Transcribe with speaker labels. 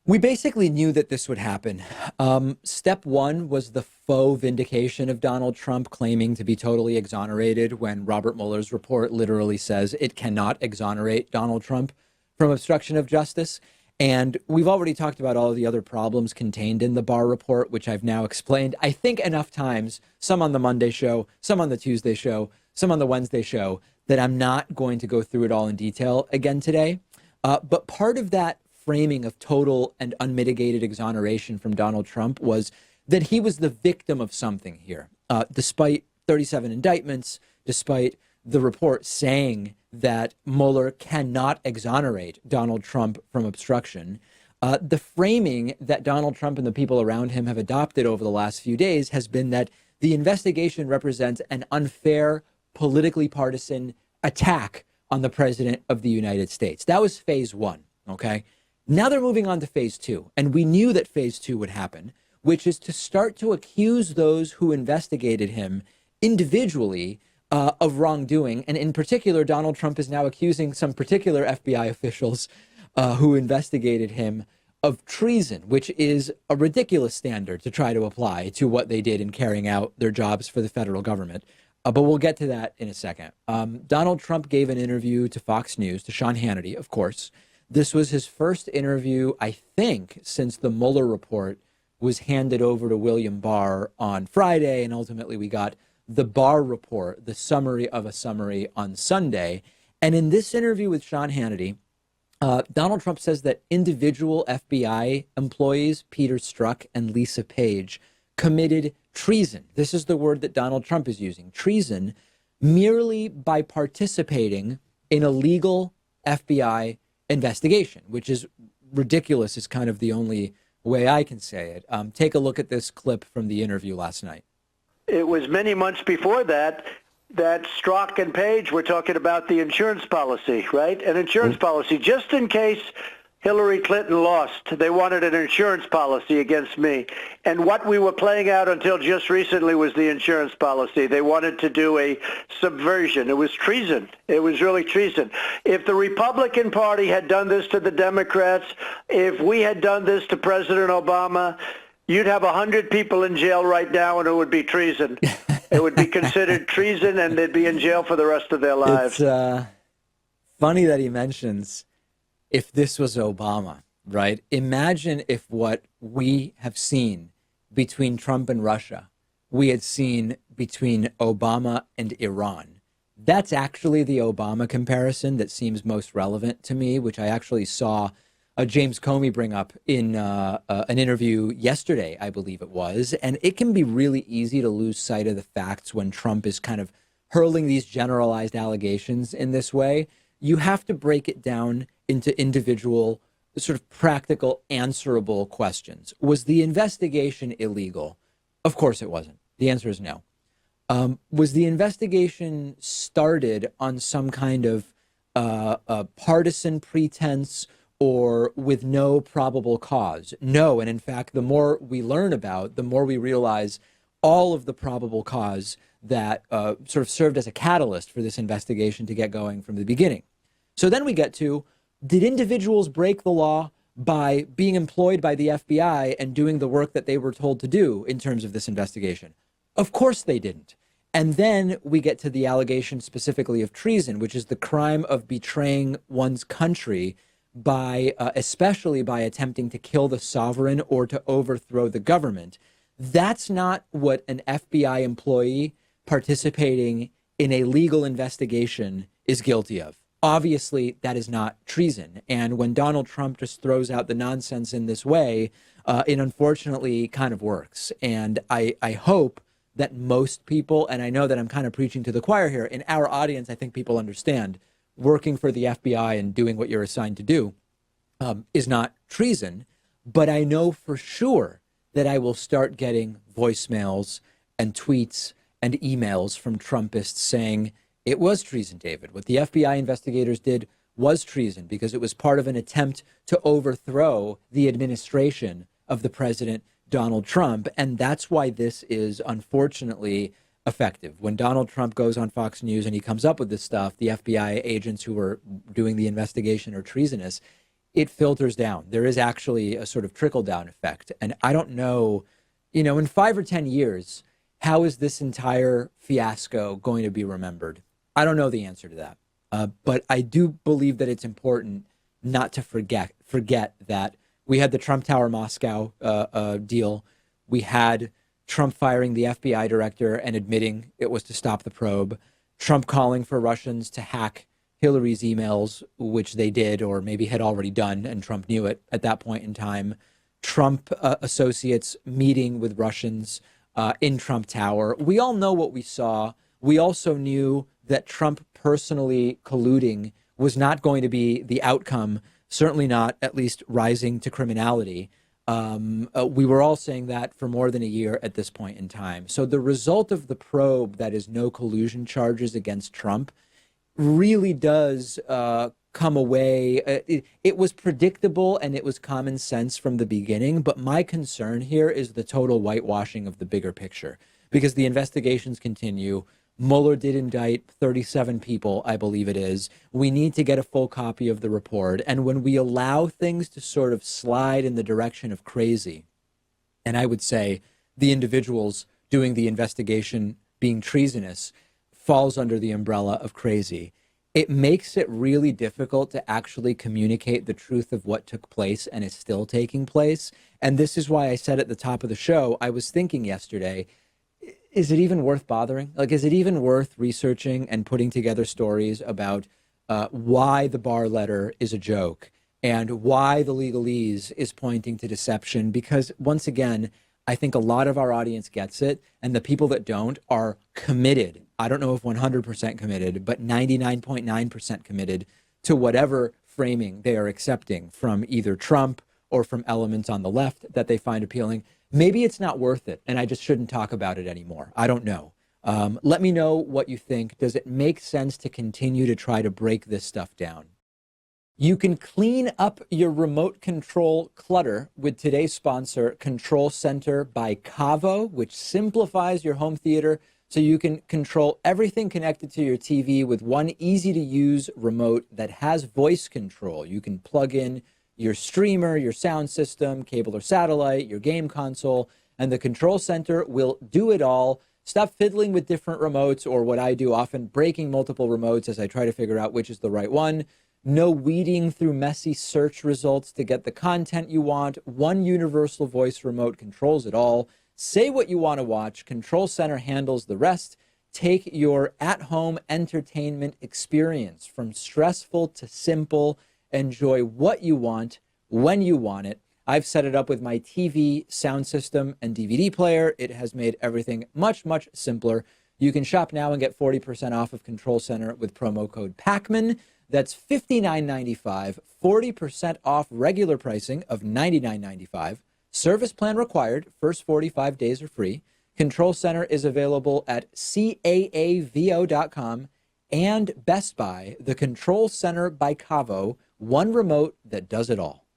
Speaker 1: We basically knew that this would happen. Step one was the faux vindication of Donald Trump claiming to be totally exonerated when Robert Mueller's report literally says it cannot exonerate Donald Trump from obstruction of justice. And we've already talked about all of the other problems contained in the Barr report, which I've now explained, I think, enough times, some on the Monday show, some on the Tuesday show, some on the Wednesday show, that I'm not going to go through it all in detail again today. But part of that framing of total and unmitigated exoneration from Donald Trump was that he was the victim of something here. Despite 37 indictments, despite the report saying that Mueller cannot exonerate Donald Trump from obstruction, the framing that Donald Trump and the people around him have adopted over the last few days has been that the investigation represents an unfair, politically partisan attack on the president of the United States. That was phase one, okay? Now they're moving on to phase two, and we knew that phase two would happen, which is to start to accuse those who investigated him individually of wrongdoing. And in particular, Donald Trump is now accusing some particular FBI officials who investigated him of treason, which is a ridiculous standard to try to apply to what they did in carrying out their jobs for the federal government. But we'll get to that in a second. Donald Trump gave an interview to Fox News, to Sean Hannity, of course. This was his first interview, I think, since the Mueller report was handed over to William Barr on Friday. And ultimately, we got the Barr report, the summary of a summary, on Sunday. And in this interview with Sean Hannity, Donald Trump says that individual FBI employees, Peter Strzok and Lisa Page, committed treason. This is the word that Donald Trump is using, treason, merely by participating in a legal FBI investigation, which is ridiculous, is kind of the only way I can say it. Take a look at this clip from the interview last night.
Speaker 2: It was many months before that Strzok and Page were talking about the insurance policy, right? An insurance policy, just in case Hillary Clinton lost. They wanted an insurance policy against me. And what we were playing out until just recently was the insurance policy. They wanted to do a subversion. It was treason. It was really treason. If the Republican Party had done this to the Democrats, if we had done this to President Obama, you'd have 100 people in jail right now, and it would be treason. It would be considered treason, and they'd be in jail for the rest of their lives.
Speaker 1: It's funny that he mentions if this was Obama, right? Imagine if what we have seen between Trump and Russia, we had seen between Obama and Iran. That's actually the Obama comparison that seems most relevant to me, which I actually saw James Comey bring up in an interview yesterday, I believe it was. And it can be really easy to lose sight of the facts when Trump is kind of hurling these generalized allegations in this way. You have to break it down into individual, sort of practical, answerable questions. Was the investigation illegal? Of course it wasn't. The answer is no. Was the investigation started on some kind of partisan pretense or with no probable cause? No. And in fact, the more we learn about, the more we realize all of the probable cause that sort of served as a catalyst for this investigation to get going from the beginning. So then we get to, did individuals break the law by being employed by the FBI and doing the work that they were told to do in terms of this investigation? Of course they didn't. And then we get to the allegation specifically of treason, which is the crime of betraying one's country by, especially by attempting to kill the sovereign or to overthrow the government. That's not what an FBI employee participating in a legal investigation is guilty of. Obviously, that is not treason. And when Donald Trump just throws out the nonsense in this way, it unfortunately kind of works. And I hope that most people, and I know that I'm kind of preaching to the choir here, in our audience, I think people understand working for the FBI and doing what you're assigned to do is not treason. But I know for sure that I will start getting voicemails and tweets and emails from Trumpists saying, it was treason, David. What the FBI investigators did was treason because it was part of an attempt to overthrow the administration of the president, Donald Trump. And that's why this is unfortunately effective. When Donald Trump goes on Fox News and he comes up with this stuff, the FBI agents who were doing the investigation are treasonous. it filters down. There is actually a sort of trickle down effect. And I don't know, in 5 or 10 years, how is this entire fiasco going to be remembered? I don't know the answer to that. But I do believe that it's important not to forget that we had the Trump Tower Moscow deal. We had Trump firing the FBI director and admitting it was to stop the probe. Trump calling for Russians to hack Hillary's emails, which they did or maybe had already done, and Trump knew it at that point in time. Trump associates meeting with Russians in Trump Tower. We all know what we saw. We also knew that Trump personally colluding was not going to be the outcome, certainly not at least rising to criminality. We were all saying that for more than a year at this point in time. So the result of the probe, that is no collusion charges against Trump, really does come away. It was predictable and it was common sense from the beginning. But my concern here is the total whitewashing of the bigger picture, because the investigations continue. Mueller did indict 37 people, I believe it is. We need to get a full copy of the report. And when we allow things to sort of slide in the direction of crazy, and I would say the individuals doing the investigation being treasonous falls under the umbrella of crazy, it makes it really difficult to actually communicate the truth of what took place and is still taking place. And this is why I said at the top of the show, I was thinking yesterday, is it even worth bothering? Like, is it even worth researching and putting together stories about why the Barr letter is a joke and why the legalese is pointing to deception? Because once again, I think a lot of our audience gets it, and the people that don't are committed. I don't know if 100% committed, but 99.9% committed to whatever framing they are accepting from either Trump or from elements on the left that they find appealing. Maybe it's not worth it, and I just shouldn't talk about it anymore. I don't know. Let me know what you think. Does it make sense to continue to try to break this stuff down? You can clean up your remote control clutter with today's sponsor, Control Center by Cavo, which simplifies your home theater so you can control everything connected to your TV with one easy-to-use remote that has voice control. You can plug in your streamer, your sound system, cable or satellite, your game console, and the Control Center will do it all. Stop fiddling with different remotes, or what I do, often breaking multiple remotes as I try to figure out which is the right one. No weeding through messy search results to get the content you want. One universal voice remote controls it all. Say what you want to watch. Control Center handles the rest. Take your at-home entertainment experience from stressful to simple. Enjoy what you want, when you want it. I've set it up with my TV, sound system, and DVD player. It has made everything much, much simpler. You can shop now and get 40% off of Control Center with promo code Pakman. That's $59.95, 40% off regular pricing of $99.95. Service plan required. First 45 days are free. Control Center is available at caavo.com and Best Buy. The Control Center by Cavo, one remote that does it all.